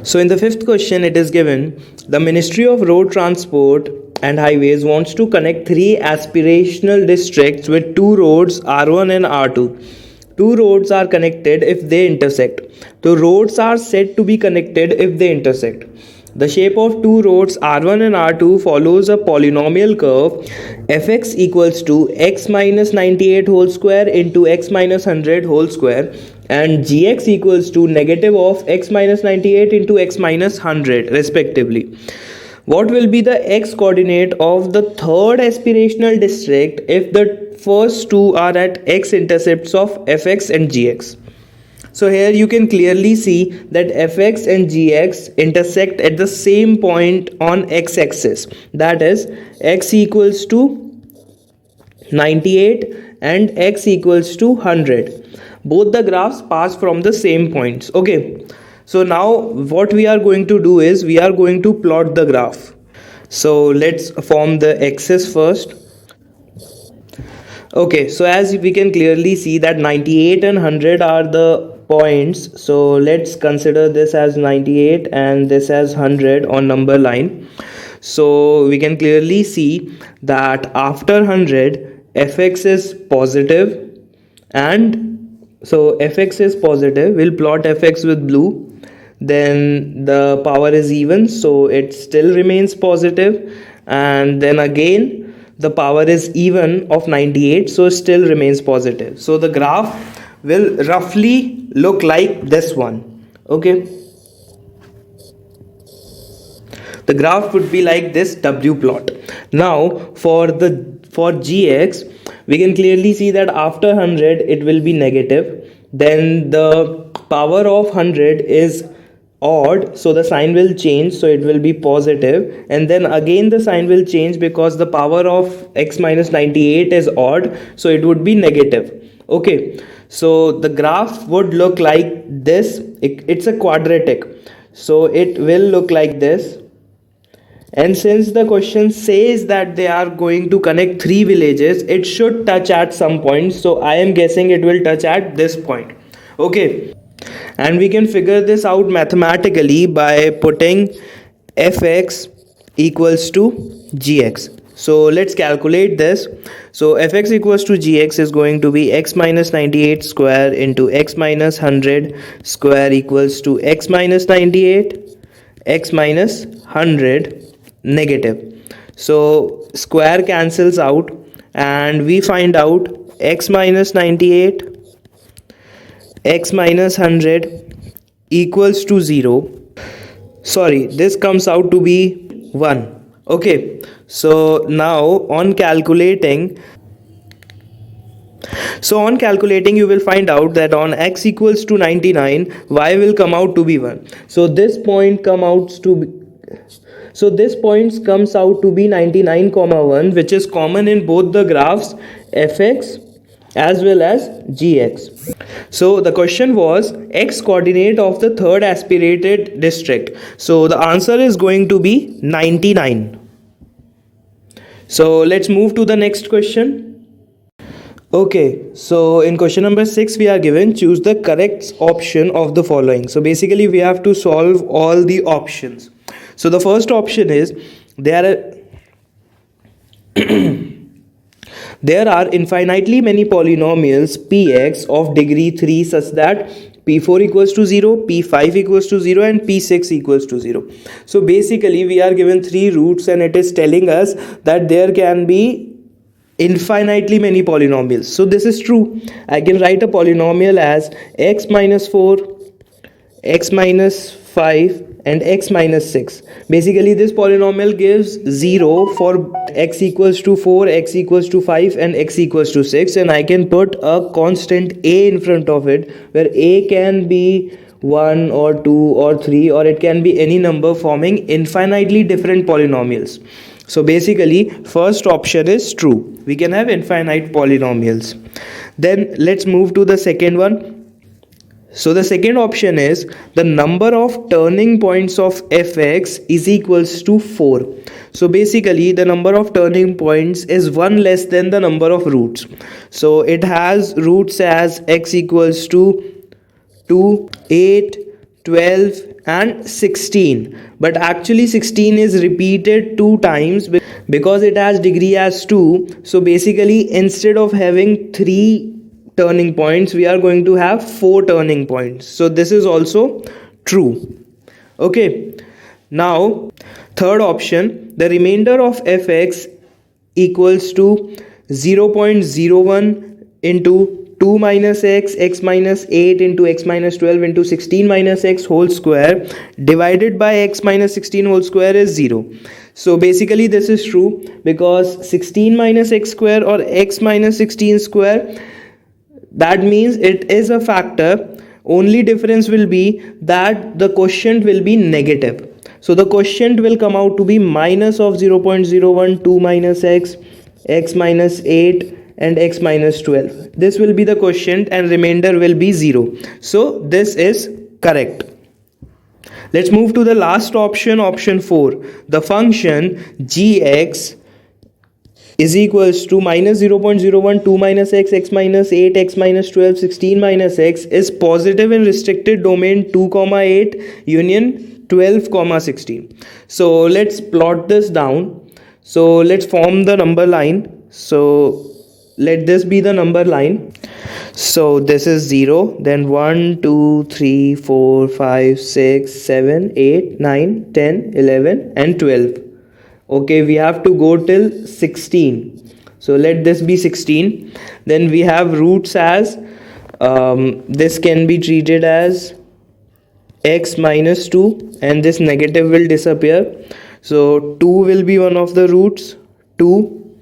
So in the fifth question, it is given the Ministry of Road Transport and Highways wants to connect three aspirational districts with two roads R1 and R2. Two roads are connected if they intersect. So roads are said to be connected if they intersect. The shape of two roads R1 and R2 follows a polynomial curve fx equals to x minus 98 whole square into x minus 100 whole square, and gx equals to negative of x minus 98 into x minus 100 respectively. What will be the x coordinate of the third aspirational district if the first two are at x intercepts of fx and gx? So here you can clearly see that fx and gx intersect at the same point on x-axis, that is x equals to 98 and x equals to 100. Both the graphs pass from the same points. Okay, so now what we are going to do is we are going to plot the graph. So let's form the axis first. Okay, so as we can clearly see that 98 and 100 are the points, so let's consider this as 98 and this as 100 on number line. So we can clearly see that after 100 fx is positive, and so fx is positive, we'll plot fx with blue. Then the power is even, so it still remains positive, and then again the power is even of 98, so still remains positive. So the graph will roughly look like this one. Okay, the graph would be like this W plot. Now for gx, we can clearly see that after 100 it will be negative, then the power of 100 is odd, so the sign will change, so it will be positive, and then again the sign will change because the power of x minus 98 is odd, so it would be negative. Okay, so the graph would look like this. It's a quadratic, so it will look like this. And since the question says that they are going to connect three villages, it should touch at some point, so I am guessing it will touch at this point. Okay, and we can figure this out mathematically by putting fx equals to gx. So let's calculate this. So fx equals to gx is going to be x minus 98 square into x minus 100 square equals to x minus 98 x minus 100 negative. So square cancels out and we find out x minus 98 x minus 100 equals to 0. Sorry, this comes out to be 1. Okay, so now on calculating you will find out that on x equals to 99 y will come out to be 1. So this point comes out to be 99, 1, which is common in both the graphs fx as well as gx. So the question was x coordinate of the third aspirated district. So the answer is going to be 99. So let's move to the next question. Okay, so in question number 6 we are given choose the correct option of the following. So basically we have to solve all the options. So the first option is there are infinitely many polynomials px of degree 3 such that p4 equals to 0, p5 equals to 0 and p6 equals to 0. So basically we are given three roots and it is telling us that there can be infinitely many polynomials. So this is true. I can write a polynomial as x minus 4, x minus 5 and x minus 6. Basically this polynomial gives 0 for x equals to 4, x equals to 5 and x equals to 6, and I can put a constant a in front of it where a can be 1 or 2 or 3 or it can be any number forming infinitely different polynomials. So basically first option is true. We can have infinite polynomials. Then let's move to the second one. So the second option is the number of turning points of fx is equals to 4. So basically the number of turning points is 1 less than the number of roots. So it has roots as x equals to 2, 8, 12 and 16, but actually 16 is repeated two times because it has degree as 2. So basically instead of having 3 turning points, we are going to have 4 turning points. So this is also true. Okay, now third option, the remainder of fx equals to 0.01 into 2 minus x minus 8 into x minus 12 into 16 minus x whole square divided by x minus 16 whole square is 0. So basically this is true because 16 minus x square or x minus 16 square, that means it is a factor. Only difference will be that the quotient will be negative. So the quotient will come out to be minus of 0.01, 2 minus x minus 8 and x minus 12. This will be the quotient and remainder will be 0. So this is correct. Let's move to the last option, option 4. The function gx is equals to minus 0.01, 2 minus x minus 8, x minus 12, 16 minus x is positive in restricted domain 2, 8 union 12, 16. So let's plot this down. So let's form the number line. So let this be the number line. So this is 0, then 1, 2, 3, 4, 5, 6, 7, 8, 9, 10, 11 and 12. Okay, we have to go till 16. So let this be 16. Then we have roots as this can be treated as x minus 2 and this negative will disappear. So 2 will be one of the roots, 2.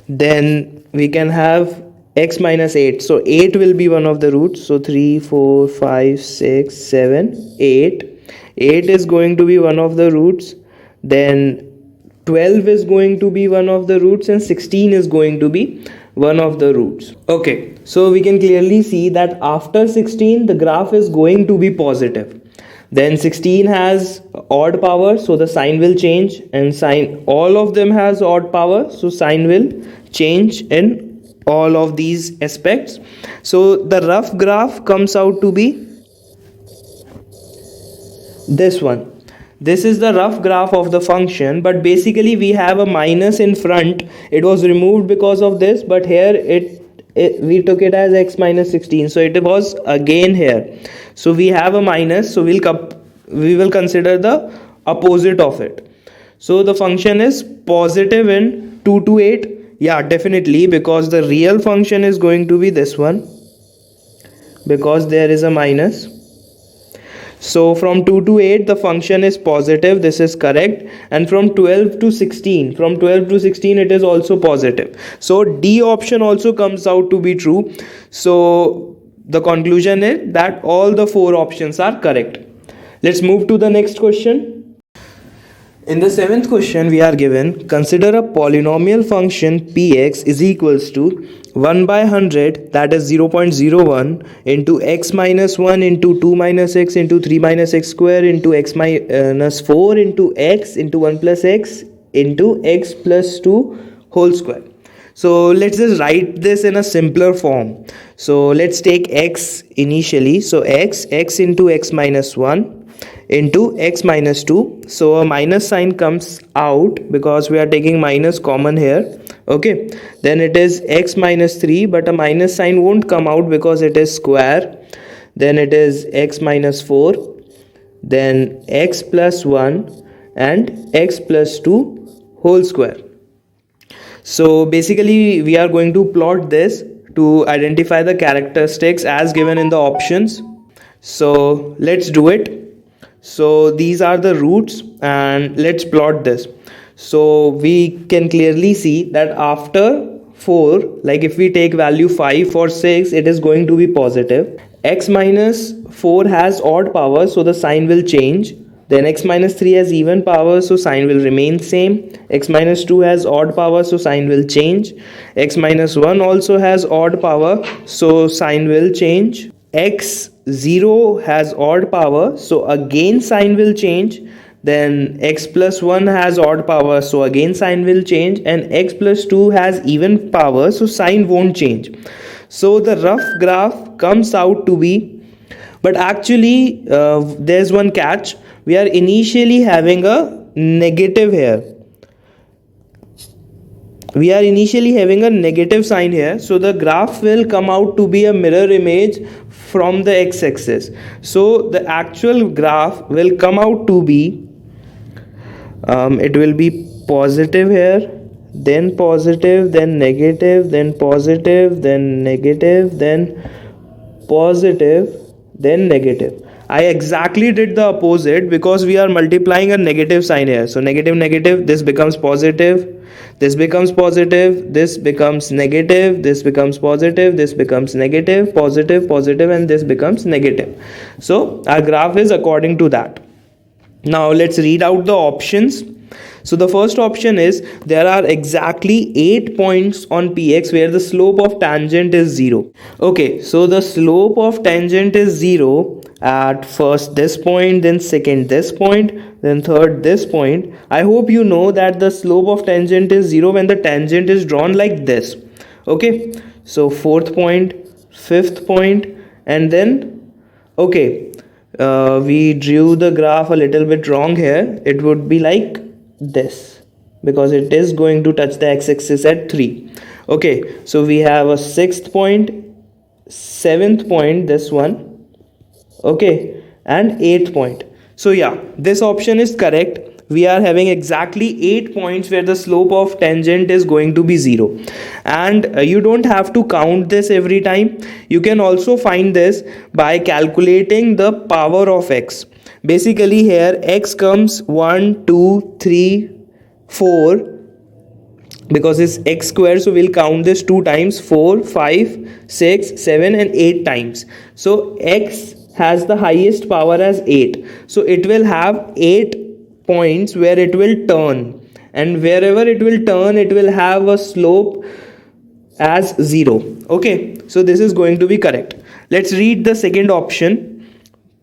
Then we can have x minus 8. So 8 will be one of the roots. So 3, 4, 5, 6, 7, 8. 8 is going to be one of the roots. Then 12 is going to be one of the roots and 16 is going to be one of the roots. Okay, so we can clearly see that after 16 the graph is going to be positive. Then 16 has odd power, so the sign will change, and sign all of them has odd power, so sign will change in all of these aspects. So the rough graph comes out to be this one. This is the rough graph of the function, but basically we have a minus in front. It was removed because of this, but here we took it as x minus 16, so it was again here. So we have a minus, so we will consider the opposite of it. So the function is positive in 2 to 8. Yeah, definitely, because the real function is going to be this one, because there is a minus. So from 2 to 8 the function is positive, this is correct, and from 12 to 16 it is also positive. So D option also comes out to be true. So the conclusion is that all the 4 options are correct. Let's move to the next question. In the 7th question we are given, consider a polynomial function px is equals to 1 by 100, that is 0.01 into x minus 1 into 2 minus x into 3 minus x square into x minus 4 into x into 1 plus x into x plus 2 whole square. So let's just write this in a simpler form. So let's take x initially. So x into x minus 1 into x minus 2. So a minus sign comes out because we are taking minus common here. Okay, then it is x minus 3, but a minus sign won't come out because it is square. Then it is x minus 4, then x plus 1 and x plus 2 whole square. So basically we are going to plot this to identify the characteristics as given in the options. So let's do it. So these are the roots and let's plot this. So we can clearly see that after 4, like if we take value 5 or 6, it is going to be positive. X minus 4 has odd power, so the sign will change. Then x minus 3 has even power, so sign will remain same. X minus 2 has odd power, so sign will change. X minus 1 also has odd power, so sign will change. X0 has odd power, so again sign will change. Then x plus 1 has odd power, so again sign will change, and x plus 2 has even power, so sign won't change. So the rough graph comes out to be, but actually there's one catch. we are initially having a negative here. We are initially having a negative sign here, so the graph will come out to be a mirror image from the x-axis. So the actual graph will come out to be it will be positive here, then positive, then negative, then positive, then negative, then positive, then negative. I exactly did the opposite because we are multiplying a negative sign here. So negative, negative, this becomes positive, this becomes positive, this becomes negative, this becomes positive, this becomes negative, positive, positive, and this becomes negative. So our graph is according to that. Now let's read out the options. So the first option is there are exactly 8 points on px where the slope of tangent is 0. Okay, so the slope of tangent is 0 at first this point, then second this point, then third this point. I hope you know that the slope of tangent is 0 when the tangent is drawn like this. Okay, so fourth point, fifth point, and then okay, we drew the graph a little bit wrong here. It would be like this because it is going to touch the x-axis at 3. Okay, so we have a sixth point, seventh point, this one, okay, and eighth point. So yeah, this option is correct. We are having exactly 8 points where the slope of tangent is going to be 0, and you don't have to count this every time. You can also find this by calculating the power of x. Basically here x comes 1, 2, 3, 4 because it's x square, so we'll count this 2 times, 4, 5, 6, 7 and 8 times. So x has the highest power as 8, so it will have 8 points where it will turn, and wherever it will turn it will have a slope as 0. Okay, so this is going to be correct. Let's read the second option.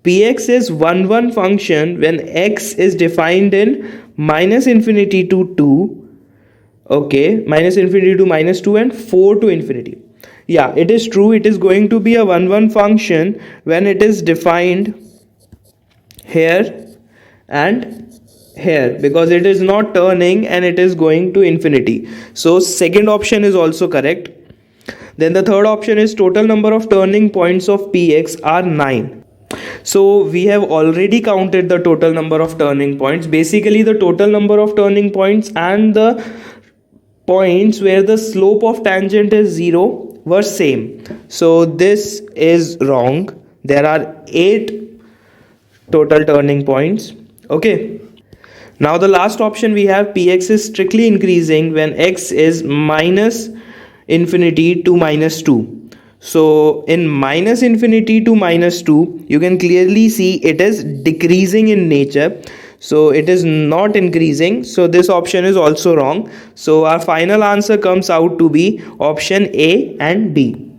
Px is 1 function when x is defined in minus infinity to 2, okay, minus infinity to minus 2 and 4 to infinity. Yeah, it is true, it is going to be a 1 function when it is defined here and here because it is not turning and it is going to infinity. So second option is also correct. Then the third option is total number of turning points of px are 9. So we have already counted the total number of turning points. Basically the total number of turning points and the points where the slope of tangent is 0 were same. So this is wrong. There are 8 total turning points. Okay. Now the last option we have px is strictly increasing when x is minus infinity to minus 2. So in minus infinity to minus 2 you can clearly see it is decreasing in nature, so it is not increasing, so this option is also wrong. So our final answer comes out to be option A and B.